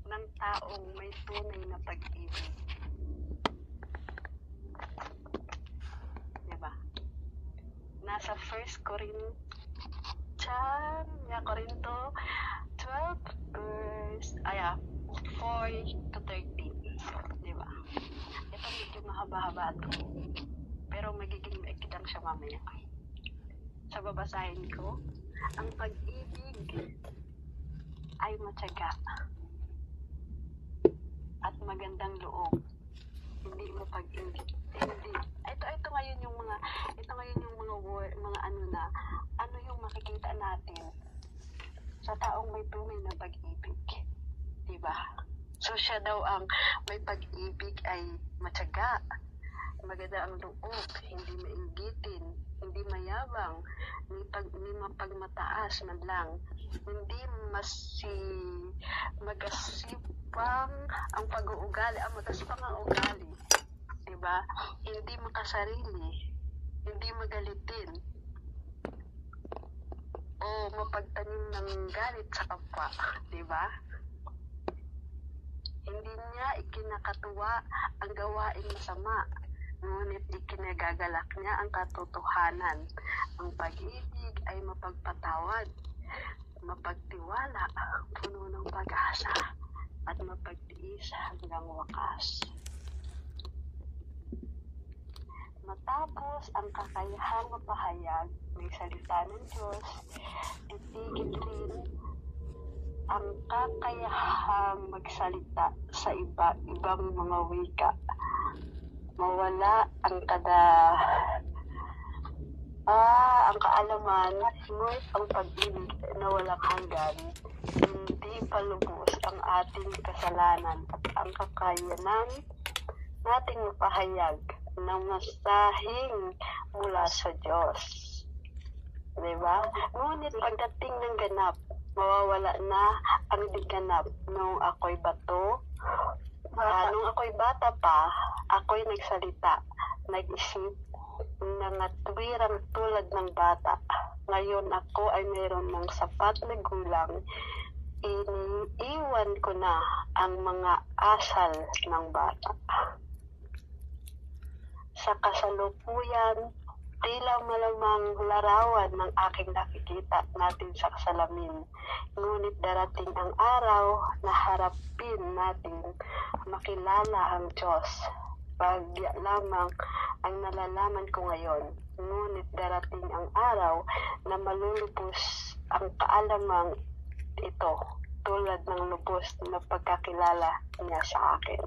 ng taong may tunay na pag-ibig. Diba? Nasa 1 Corinto 12 verse 4 to 13. Diba? Ito medyo mahaba-haba ito. Pero magiging maikli lang siya mamaya. Sa babasahin ko, ang pag-ibig ay matyaga at magandang loob. Hindi mo pag-ibig. Hindi. Ito ngayon yung mga word, mga ano yung makikita natin sa taong may tunay na pag-ibig. Diba? So siya daw ang may pag-ibig ay matyaga, maganda ang loob, hindi mainggitin, hindi mayabang, hindi mapagmataas man lang, hindi magasipang ang pag-uugali, magaspang ang ugali, diba? Hindi makasarili, hindi magalitin, o mapagtanim ng galit sa kapwa, diba? Hindi niya ikinakatuwa ang gawaing masama, ngunit ikinagagalak niya ang katotohanan. Ang pag-ibig ay mapagpatawad, mapagtiwala, puno ng pag-asa, at mapagtiis hanggang wakas. Matapos ang kakayahang mapahayag ng salita ng Diyos, itigil rin ang kakayahang magsalita sa ibang mga wika. Mawala ang kaalaman, ngunit ang pag-ibig na walang hanggan. Hindi palubos ang ating kasalanan at ang kakayanan nating mapahayag ng masahing mula sa Diyos. Diba? Ngunit pagdating ng ganap, mawawala na ang di ganap. Nung ako'y bata pa, ako'y nagsalita, nag-isip, nangatwirang tulad ng bata. Ngayon ako ay mayroon ng sapat na gulang. Iniiwan ko na ang mga asal ng bata. Sa kasalukuyan, tila malamang larawan ng aking nakikita natin sa salamin. Ngunit darating ang araw na harapin natin makilala ang Diyos. Bagya lamang ang nalalaman ko ngayon. Ngunit darating ang araw na malulubos ang kaalamang ito, tulad ng lubos na pagkakilala niya sa akin.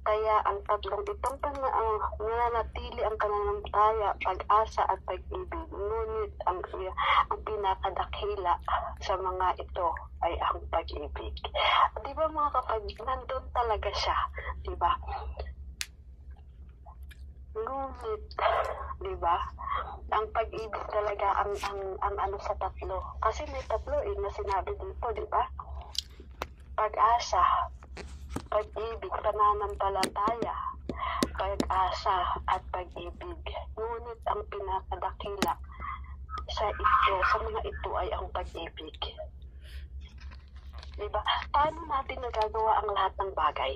Kaya ang tatlong itong nananatili ang pananampalataya, pag-asa at pag-ibig. Ngunit ang pinakadakila sa mga ito ay ang pag-ibig. Di ba mga kapatid, nandun talaga siya, di ba? Ngunit, di ba? Ang pag-ibig talaga ang ano sa tatlo. Kasi may tatlo na sinabi dito, di ba? Pag-asa, pag-ibig, pananampalataya, pag-asa at pag-ibig. Ngunit ang pinakadakila sa mga ito ay ang pag-ibig. Diba? Paano natin nagagawa ang lahat ng bagay?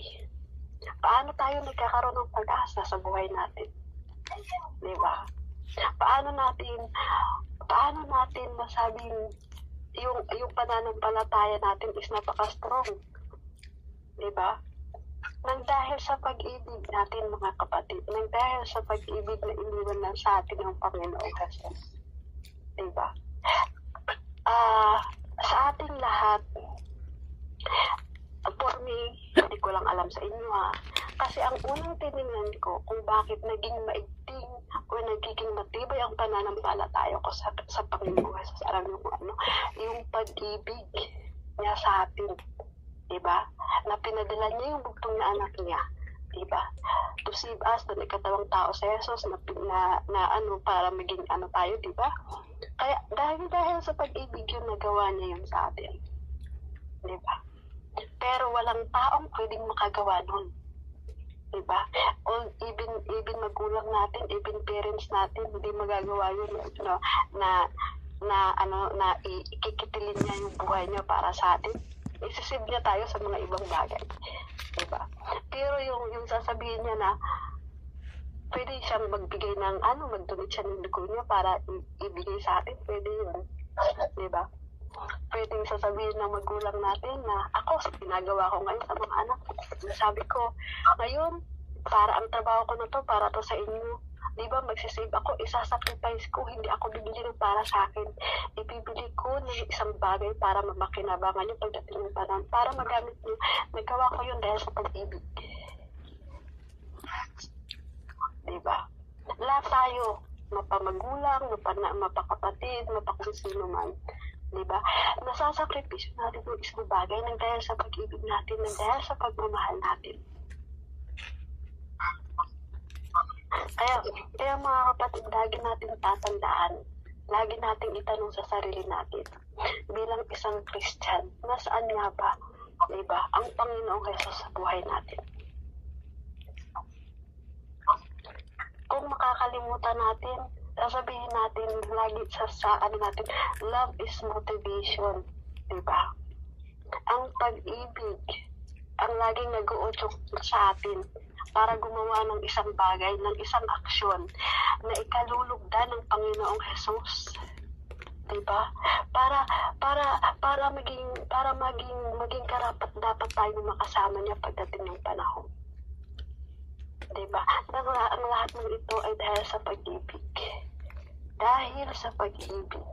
Paano tayo nagkakaroon ng pag-asa sa buhay natin? Diba? Paano natin masabing yung pananampalataya natin is napaka-strong? Diba? Nang dahil sa pag-ibig natin mga kapatid, nang dahil sa pag-ibig na iniwan lang sa atin ng Panginoon Jesus. Diba? Sa ating lahat, for me, hindi ko lang alam sa inyo kasi ang unang tinignan ko kung bakit naging maigting o nagiging matibay ang pananampalataya ko sa Panginoon Jesus. Alam niyo kung ano? Yung pag-ibig niya sa atin. Diba? Na pinadala niya yung bugtong na anak niya. Diba? To save us, na ikatawang tao sa Jesus, para maging tayo, diba? Kaya, dahil sa pag-ibig yun, nagawa niya yun sa atin. Diba? Pero walang taong pwedeng makagawa nun. Diba? Even magulang natin, even parents natin, hindi magagawa yun, na ikikitilin niya yung buhay niya para sa atin. Isisave niya tayo sa mga ibang bagay. Diba? Pero yung sasabihin niya na pwede siyang magbigay ng mag-donate siya ng dugo niya para ibigay sa atin, pwede yun. Diba? Pwedeng sasabihin ng magulang natin na ako, ginagawa ko ngayon sa mga anak. Sabi ko, ngayon, para ang trabaho ko na to, para to sa inyo. Diba, magsisave ako, isasacrifice ko, hindi ako bibili ng para sa akin. Ibibili ko ng isang bagay para makinabangan nyo pagdating ng panahon, para magamit nyo. Nagawa ko yun dahil sa pag-ibig. Diba? Lahat tayo, mapamagulang, mapakapatid, mapakonsino man. Diba? Nasasakripisyo natin yung isang bagay ng dahil sa pag-ibig natin, ng dahil sa pagmamahal natin. Kaya mga kapatid, lagi natin tatandaan, lagi nating itanong sa sarili natin, bilang isang Christian, nasaan nga ba, diba, ang Panginoong Jesus sa buhay natin? Kung makakalimutan natin, sasabihin natin lagi sa natin, love is motivation, diba? Ang pag-ibig, ang laging nag-uudyok sa atin para gumawa ng isang bagay, ng isang aksyon na ikalulugdan ng Panginoong Jesus. Diba? Para maging karapat dapat tayo makasama niya pagdating ng panahon. Diba? Ang lahat ng ito ay dahil sa pag-ibig. Dahil sa pag-ibig.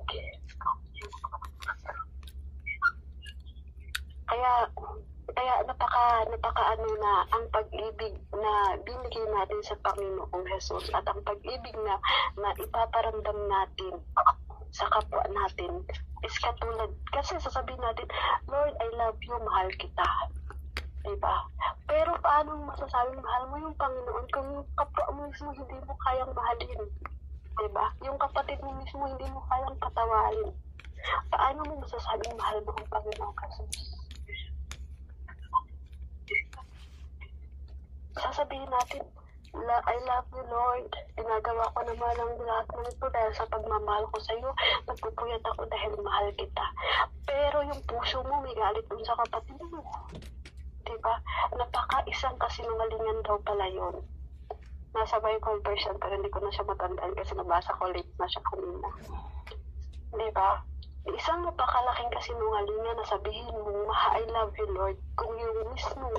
Kaya napaka na ang pag-ibig na binigay natin sa Panginoong Jesus at ang pag-ibig na ipaparamdam natin sa kapwa natin is katulad, kasi sasabihin natin, Lord, I love you, mahal kita. Diba? Pero paano masasabing mahal mo yung Panginoon kung yung kapwa mo mismo hindi mo kayang mahalin? Diba? Yung kapatid mo mismo hindi mo kayang patawarin. Paano mo masasabing mahal mo ang Panginoong Jesus? Sasabihin natin, I love you, Lord. Ginagawa ko naman ang lahat ng ito dahil sa pagmamahal ko sa iyo. Nagpupuyat ako dahil mahal kita. Pero yung puso mo may galit dun sa kapatid mo. Diba? Napaka-isang kasinungalingan daw pala yun. Nasa Bible version pero hindi ko na siya matandaan kasi nabasa ko late na siya kanina. Diba? Isang napakalaking kasinungalingan na sabihin mo, I love you, Lord, kung yung mismo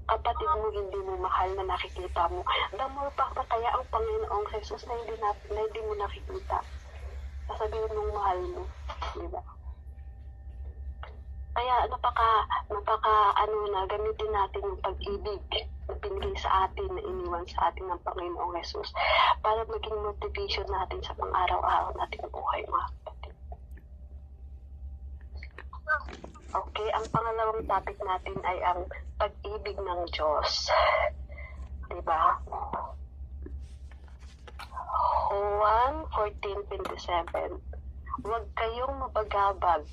kapatid mo hindi mo mahal na nakikita mo. The more pa kaya ang Panginoong Jesus na hindi mo nakikita. Sasabihin mong mahal mo. Diba? Kaya gamitin natin yung pag-ibig na binigay sa atin, na iniwan sa atin ng Panginoong Jesus para maging motivation natin sa pang-araw-araw nating buhay, mga kapatid. Okay, ang pangalawang topic natin ay ang pag-ibig ng Diyos. Diba? Juan 14:27. Huwag kayong mabagabag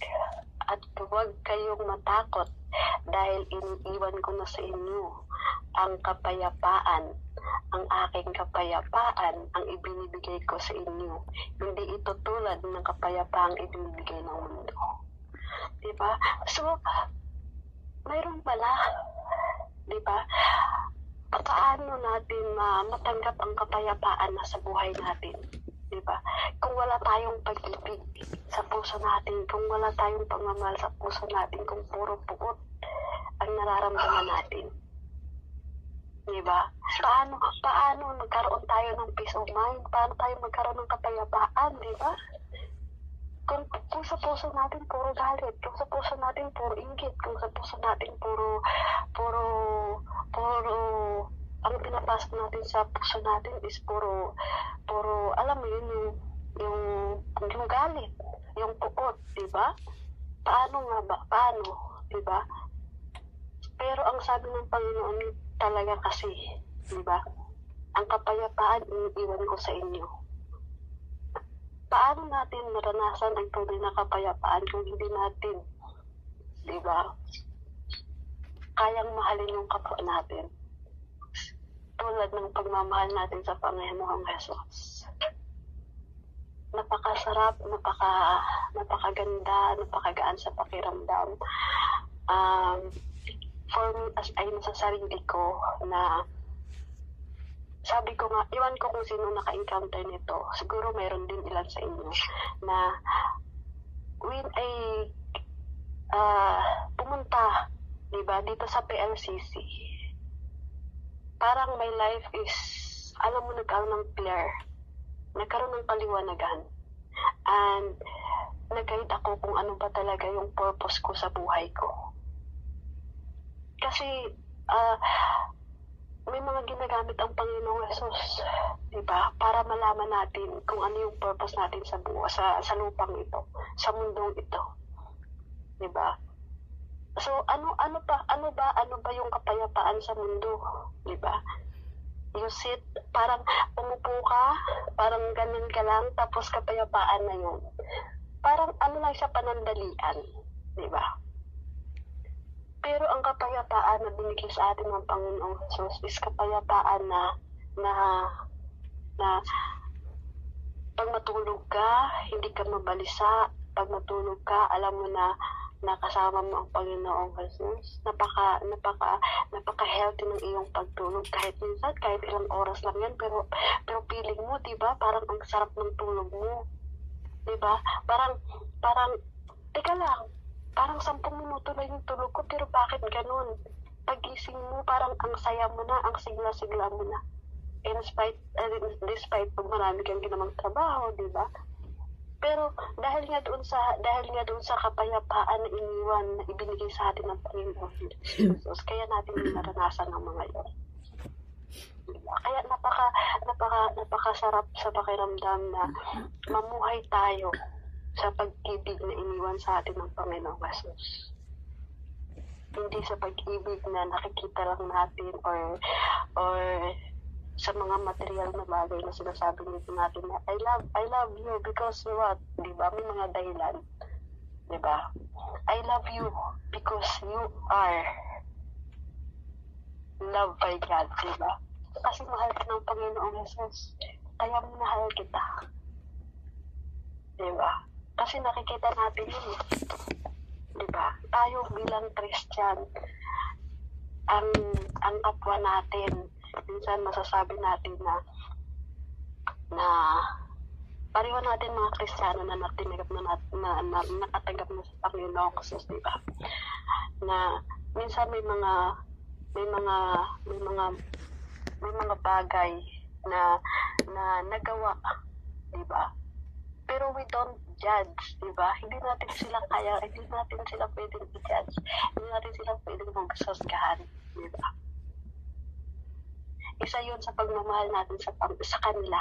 at huwag kayong matakot dahil iniiwan ko na sa inyo ang kapayapaan. Ang aking kapayapaan ang ibinibigay ko sa inyo. Hindi ito tulad ng kapayapaang ibinibigay ng mundo. Diba? So, mayroon pala, diba? Paano natin matanggap ang kapayapaan na sa buhay natin? Diba? Kung wala tayong pag-ibig sa puso natin, kung wala tayong pagmamahal sa puso natin, kung puro puot ang nararamdaman natin. Diba? Paano magkaroon tayo ng peace of mind? Paano tayo magkaroon ng kapayapaan? Diba? Kung sa puso natin puro galit, kung sa puso natin puro inggit, kung sa puso natin puro ang pinapasok natin sa puso natin is puro alam mo yun, yung galit, yung puot, diba? Paano nga ba? Paano? Diba? Pero ang sabi ng Panginoon talaga kasi, diba? Ang kapayapaan iniiwan ko sa inyo. Paano natin maranasan ang tunay na kapayapaan kung hindi natin, diba, kayang mahalin yung kapwa natin tulad ng pagmamahal natin sa Panginoong Jesus? napakasarap, napakaganda, napakagaan sa pakiramdam. For me, as ayon sa sarili ko na sabi ko nga, iwan ko kung sino naka-encounter nito. Siguro mayroon din ilan sa inyo na when ay pumunta, diba, dito sa PLCC, parang my life is, alam mo, nagkaroon ng clear, nagkaroon ng kaliwanagan, and nag-guide ako kung ano ba talaga yung purpose ko sa buhay ko. Kasi, may mga ginagamit ang Panginoong Jesus, diba? Para malaman natin kung ano yung purpose natin sa buhay, sa lupang ito, sa mundong ito. Diba? So, ano ba yung kapayapaan sa mundo? Diba? You sit, parang umupo ka, parang ganun ka lang, tapos kapayapaan na yun. Parang ano lang siya, panandalian. Diba? Pero ang kapayapaan na binigay sa atin ng Panginoong Jesus is kapayapaan na pag matulog ka, hindi ka mabalisa. Pag matulog ka, alam mo na nakasama mo ang Panginoong Jesus. Napaka-healthy ng iyong pagtulog. Kahit minsan, kahit ilang oras lang yan, pero feeling mo, diba? Parang ang sarap ng tulog mo. Diba? Parang, teka lang, parang 10 minuto na yung tulog ko, pero bakit ganun? Pagising mo, parang ang saya mo na, ang sigla-sigla mo na. Despite pag marami kang ginamang trabaho, di ba? Pero dahil nga doon sa kapayapaan na iniwan, na ibinigay sa atin ng Panginoon Jesus, kaya natin yung naranasan ng mga yun. Diba? Kaya napakasarap sa pakiramdam na mamuhay tayo sa pag-ibig na iniwan sa atin ng Panginoong Jesus. Hindi sa pag-ibig na nakikita lang natin or sa mga material na bagay na sinasabi natin na I love you because what? Diba? May mga dahilan. Diba? I love you because you are loved by God. Diba? Kasi mahal ka ng Panginoong Jesus. Kaya minahal kita. Diba? Kasi nakikita natin yun. Diba? Tayo bilang Christian, ang kapwa natin, minsan masasabi natin na pareho natin mga Kristiyano na natinagap na nakatanggap na sa Panginoong Jesus, diba? Na minsan may mga bagay na nagawa, diba? Pero we don't judge, diba? Hindi natin sila pwedeng i-judge. Hindi natin sila pwedeng magsasgahan, diba? Isa yun sa pagmamahal natin sa kanila,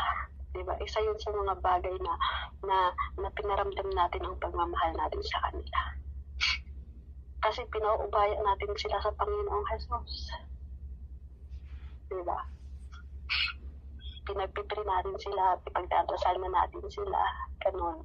diba? Isa yun sa mga bagay na pinaramdam natin ang pagmamahal natin sa kanila. Kasi pinauubaya natin sila sa Panginoong Jesus. Diba? Pinagpipili natin sila, ipagdadasal na natin sila, ganun.